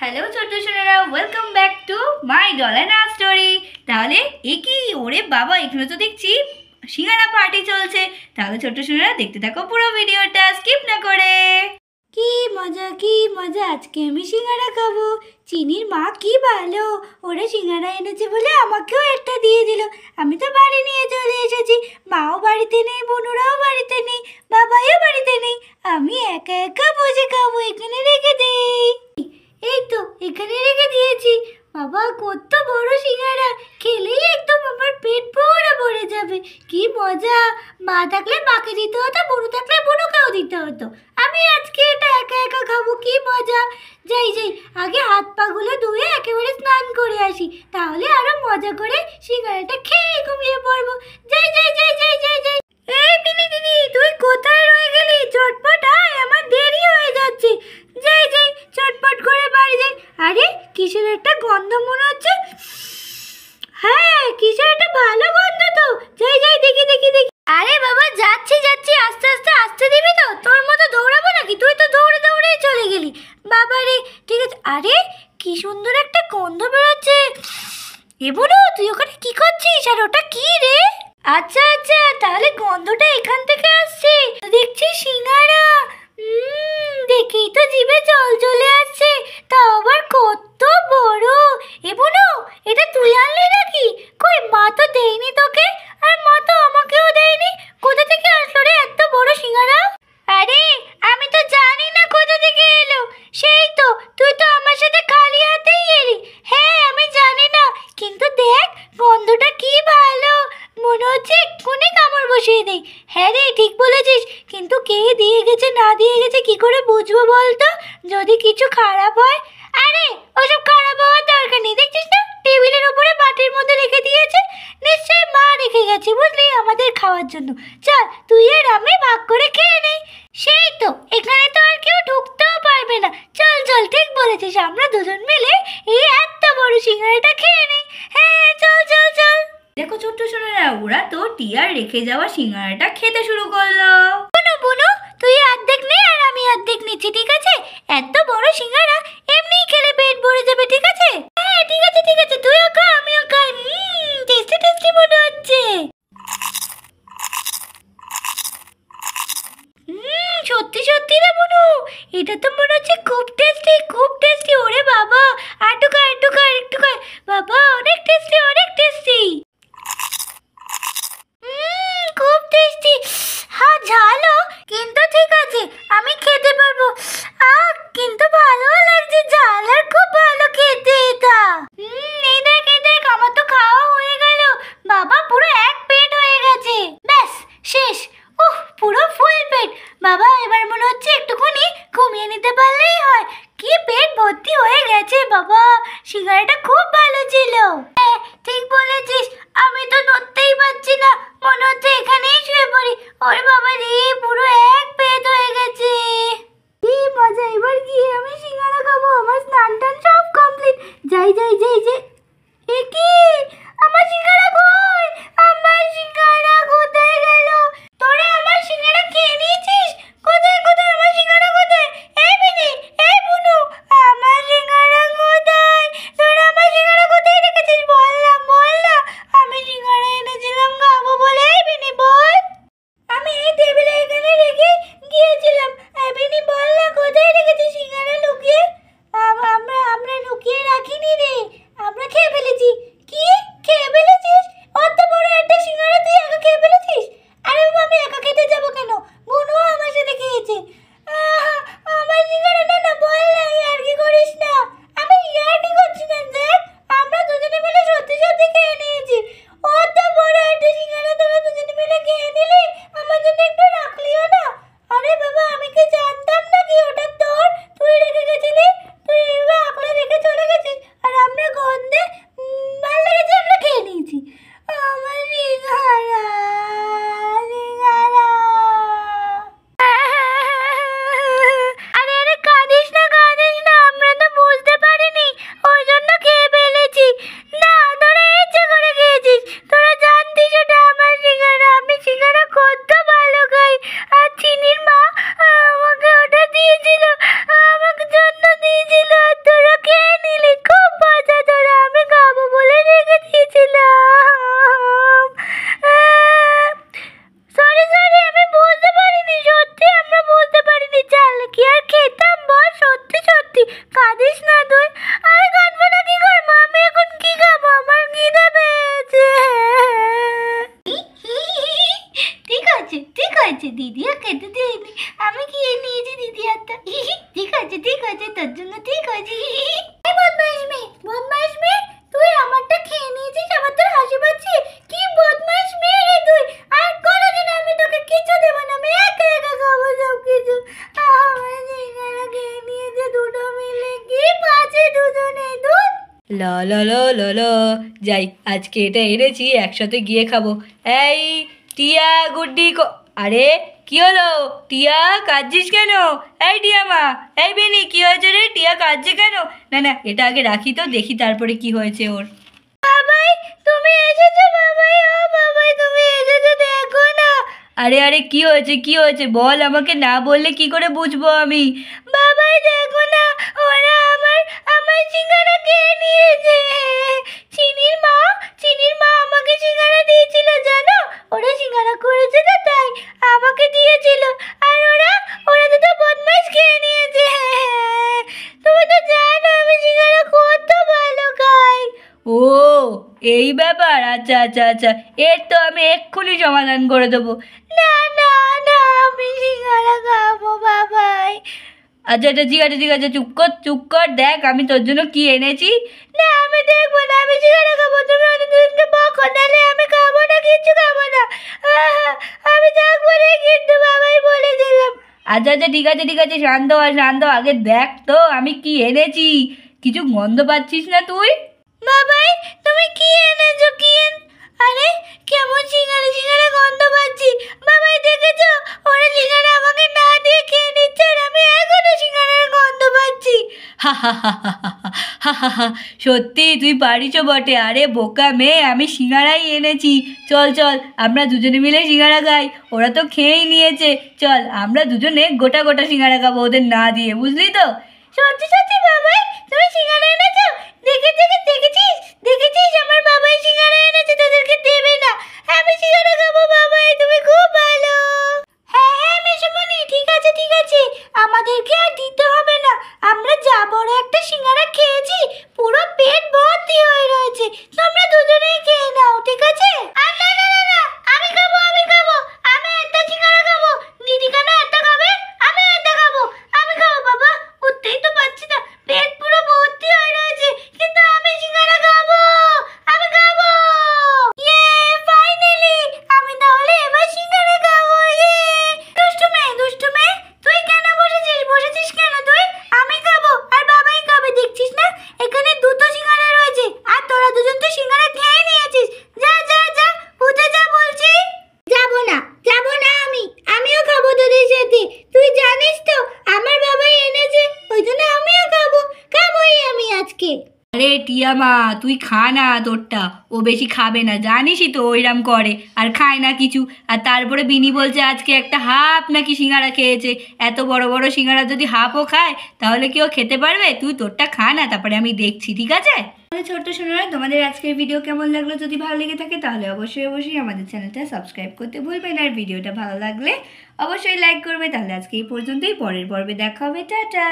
Hello ছোট্ট সোনারা, welcome back to my ডলার না স্টোরি। তাহলে এ কি, ওরে বাবা, এখানে তো দেখছি সিঙ্গারা পার্টি চলছে। তাহলে ছোট্ট সোনারা দেখতে থাকো পুরো ভিডিওটা স্কিপ না করে। কি মজা কি মজা, আজকে আমি সিঙ্গারা খাবো। চিনির মা কি ভালো, ওরা সিঙ্গারা এনেছে বলে আমাকেও একটা দিয়ে দিল। আমি তো বাড়ি নিয়ে চলে এসেছি, মাও বাড়িতে নেই, বোনুরাও বাড়িতে নেই, বাবাইও বাড়িতে নেই। আমি একা একা বসে খাবো, এখানে রেখে দেই। এই তো এখানে রেখে দিয়েছি। বাবা কত বড় সিঙ্গারা, খেলেই একদম আমার পেট পুরো ভরে যাবে। কি মজা, মা থাকলে মাকে দিতে হতো, বুনু থাকলে বুনুকেও দিতে হতো। আমি আজকে এটা একা একা খাবো, কি মজা। যাই যাই, আগে হাত পাগুলো ধুয়ে একেবারে স্নান করে আসি, তাহলে আরো মজা করে সিঙ্গারাটা খেয়ে ঘুমিয়ে পড়বো। যাই যাই যাই যাই যাই যাই। এই মিনি দিদি, তুই কোথায় রয়ে গেলি? চটপট আয়, আমার দেরি হয়ে যাচ্ছে। যাই যাই, চটপট করে বাড়ি যাই। আরে কিসের একটা গন্ধ মনে হচ্ছে। হ্যাঁ, কিসের একটা ভালো গন্ধ তো। যাই যাই, দেখি দেখি দেখি। আরে বাবা, যাচ্ছি যাচ্ছি, আস্তে আস্তে আসতে দিবি তো? তোর মতো দৌড়াবো নাকি? তুই তো দৌড়ে দৌড়েই চলে গেলি। বাবা রে, ঠিক আছে। আরে কি সুন্দর একটা গন্ধ বেরোচ্ছে। এ বলো, তুই ওখানে কি করছিস? আর ওটা কি রে? আচ্ছা আচ্ছা, তাহলে গন্ধটা এখান থেকে আসছে। দেখছি সিঙ্গারা। দেখেই তো জিভে জল চলে আসছে। তা আবার কত বড়। এ বোনো, এটা তুই আনলি নাকি? কই, মা তো দেয়নি তোকে, আর মা তো আমাকেও দেয়নি। কোথা থেকে আসলো রে এত বড় সিঙ্গারা? আরে আমি তো জানি না কোথা থেকে এলো। সেই তো, তুই তো আমার সাথে খালি হাতেই এলি। হ্যাঁ আমি জানি না, কিন্তু দেখ গন্ধটা কি ভালো, মনে হচ্ছে এক্ষুনি কামড় বসিয়ে দেই। হ্যাঁ রে, ঠিক বলেছিস, কিন্তু কে দিয়ে গেছে না দিয়ে গেছে কি করে বুঝবো বলতো? যদি কিছু খারাপ হয়। আরে ওসব খারাপ হওয়ার দরকার নেই, দেখছিস না টেবিলের উপরে বাটির মধ্যে রেখে দিয়েছে। নিশ্চয়ই মা রেখে গেছে, বুঝলি, আমাদের খাওয়ার জন্য। চল তুই আর আমি ভাগ করে খেয়ে নেই। সেই তো, এখানে তো আর কেউ ঢুকতেও পারবে না। চল চল, ঠিক বলেছিস, আমরা দুজন মিলে এই এত বড় সিঙ্গারাটা খেয়ে নেই। হ্যাঁ চল চল চল। দেখো ছোট্ট সোনারা, ওরা তো টিয়ার রেখে যাওয়া সিঙ্গারাটা খেতে শুরু করলো। বুনু বুনু, তুই অর্ধেক নে আর আমি অর্ধেক নিচ্ছি, ঠিক আছে? এত বড় সিঙ্গারা এমনিই খেলে পেট ভরে যাবে, ঠিক আছে? হ্যাঁ ঠিক আছে ঠিক আছে, তুইও খা আমিও খাই। টেস্টি টেস্টি মনে হচ্ছে। সত্যি সত্যি রে বুনু, এটা তো মনে হচ্ছে খুব টেস্টি খুব টেস্টি। ওরে বাবা, একটু খা একটু খা একটু খা। বাবা অনেক টেস্টি অনেক টেস্টি। খুব টেস্টি। হ্যাঁ ঝালও, কিন্তু ঠিক আছে, আমি খেতে পারবো। কিন্তু ভালো লাগছে, ঝাল আর খুব ভালো খেতে এটা। এই দেখ আমার তো খাওয়া হয়ে গেল। বাবা পুরো এক পেট হয়ে গেছে, ব্যাস শেষ। পুরো ফুল পেট। বাবা এবার মনে হচ্ছে একটুখানি ঘুমিয়ে নিতে পারলেই হয়। কি পেট ভর্তি হয়ে গেছে বাবা, সিঙ্গারাটা খুব ভালো ছিল। হ্যাঁ ঠিক বলেছিস, আমি তো নড়তেই পারছি না, মনে হচ্ছে এখানেই শুয়ে পড়ি। ওরে বাবা রে, পুরো এক পেট হয়ে গেছে। কি মজা, এবার গিয়ে আমি সিঙ্গারা খাবো। আমার স্নান টান সব কমপ্লিট। যাই যাই যাই যাই। এ কি, আমার সিঙ্গারা কই? আমার সিঙ্গারা কোথায় গেল? তোরা আমার সিঙ্গারা খেয়ে নিয়েছিস? কোথায় কোথায় আমার সিঙ্গারা কোথায়? এই বিনি, এই বুনু, আমার সিঙ্গারা কোথায়? তোরা আমার সিঙ্গারা কোথায় রেখেছিস? বল না বল না, আমি সিঙ্গারা এনেছিলাম খাবো বলে। এই বিনি বল। আমি এই টেবিলে এখানে রেখে গিয়েছিলাম। এই বিনি বল না, কোথায় রেখেছিস সিঙ্গারা লুকিয়ে? আমরা লুকিয়ে রাখিনি রে, আমরা খেয়ে ফেলেছি। কি কাঁদিস না তুই। আর কাঁদবো না কি করে মা, আমি এখন কি খাবো, আমার খিদে পেয়েছে। ঠিক আছে দিদিও খেতে দিইনি, আমি খেয়ে নিয়েছি দিদি একটা। ঠিক আছে তোর জন্য ঠিক আছে। বদমাইশ মেয়ে তুই আমারটা খেয়ে নিয়েছিস, আবার তোর হাসি পাচ্ছে। কি বদমাইশ মেয়ে রে তুই, আর কোনোদিন আমি তোকে কিছু দেবো না, আমি একা একা খাবো সব কিছু। আমার সিঙ্গারা খেয়ে নিয়েছে দুটো মিলে, কি পাচ্ছে দুজনে দুধ। লা লা লা লা লা, যাই আজকে এটা এনেছি একসাথে গিয়ে খাবো। এই টিয়া গুড্ডি আরে কি হলো টিয়া, কাঁদছিস কেন? এই টিয়া মা, এই বেনি কি হয়েছে রে, টিয়া কাঁদছে কেন? না না এটা আগে রাখি তো, দেখি তারপরে কি হয়েছে ওর। বাবাই তুমি এসেছো, বাবাই ও বাবাই তুমি এসেছো, দেখো না। আরে আরে কি হয়েছে বল, আমাকে না বললে কি করে বুঝবো আমি। বাবাই দেখো না, ওরা আমার সিঙ্গারা খেয়ে নিয়েছে। চিনির মা আমাকে সিঙ্গারা দিয়েছিল জানো, ওরা সিঙ্গারা করেছে তো তাই আমাকে দিয়েছিল, আর ওরা তো বদমাইশ খেয়ে নিয়েছে। তুমি তো জানো আমি সিঙ্গারা কত ভালো খাই। ও এই ব্যাপার, আচ্ছা এর তো আমি এক্ষুনি সমাধান করে দেবো। না আমি সিঙ্গারা খাবো বাবাই। আচ্ছা ঠিক আছে চুপ কর দেখ আমি তোর জন্য কি এনেছি। না আমি দেখবো না, আমি সিঙ্গারা খাবো, তুমি অনেকদিনকে বকো, নাহলে আমি খাবো না, কিচ্ছু খাবো না। আমি থাকবো না কিন্তু বাবাই বলে দিলাম। আচ্ছা ঠিক আছে শান্ত হ, আগে দেখ তো আমি কি এনেছি। কিছু গন্ধ পাচ্ছিস না তুই? বাবাই তুমি কি এনেছো? আরে কেমন সিঙ্গারা গন্ধ পাচ্ছি। বাবাই দেখেছো ওরা সিঙ্গারা আমাকে না দিয়ে খেয়ে নিচ্ছে, আর আমি এখনো সিঙ্গারার গন্ধ পাচ্ছি। হা সত্যি তুই পারিস বটে। আরে বোকা মেয়ে, আমি সিঙ্গারাই এনেছি। চল আমরা দুজনে মিলে সিঙ্গারা খাই, ওরা তো খেয়েই নিয়েছে। চল আমরা দুজনে গোটা সিঙ্গারা খাবো ওদের না দিয়ে, বুঝলি তো? সত্যি বাবাই তুমি সিঙ্গারা এনেছো? দেখেছিস আমার বাবাই সিঙ্গারা এনেছে, তোদেরকে দেবে না। আমি সিঙ্গারা খাবো বাবাই, তুমি খুব ভালো। হ্যাঁ মেশোমণি ঠিক আছে, আমাদেরকে আর দিতে হবে না, আমরা যা বড় একটা সিঙ্গারা খেয়েছি পুরো পেট ভর্তি হয়ে রয়েছে, তোমরা দুজনেই খেয়ে নাও ঠিক আছে? আর না আমি খাবো, আমি একটা সিঙ্গারা খাবো। দিদি কেন একটা খাবে? আমি একটা খাবো বাবা, উঠতেই তো পারছি না, পেট পুরো ভর্তি হয়ে রয়েছে, কিন্তু আমি সিঙ্গারা খাবো। ইয়ে ফাইনালি আমি তাহলে এবার সিঙ্গারা খাবো। ইয়ে দুষ্টু মেয়ে তুই কেন বসেছিস কেন তুই? আমি খাবো আর বাবাই খাবে, দেখছিস না এখানে দুটো সিঙ্গারা রয়েছে, আর তোরা দুজন তো সিঙ্গারা খেয়ে নিয়েছিস। যা উঠে যা বলছি। যাবো না আমিও খাবো তোদের সাথে, তুই জানিস তো আমার বাবাই এনেছে, ওই জন্য আমিও খাবোই আমি আজকে। আরে টিয়া মা তুই খা না তোরটা, ও বেশি খাবে না, জানিসই তো ওইরাম করে আর খায় না কিছু। আর তারপরে বিনি বলছে আজকে একটা হাফ নাকি সিঙ্গারা খেয়েছে, এত বড় সিঙ্গারা যদি হাফও খায় তাহলে কি ও খেতে পারবে? তুই তোরটা খা না, তারপরে আমি দেখছি ঠিক আছে? ছোট্ট সোনারা তোমাদের আজকের ভিডিও কেমন লাগলো? যদি ভালো লেগে থাকে তাহলে অবশ্যই আমাদের চ্যানেলটা সাবস্ক্রাইব করতে ভুলবেন, আর ভিডিওটা ভালো লাগলে অবশ্যই লাইক করবে। তাহলে আজকে এই পর্যন্তই, পরের পর্বে দেখা হবে, টাটা।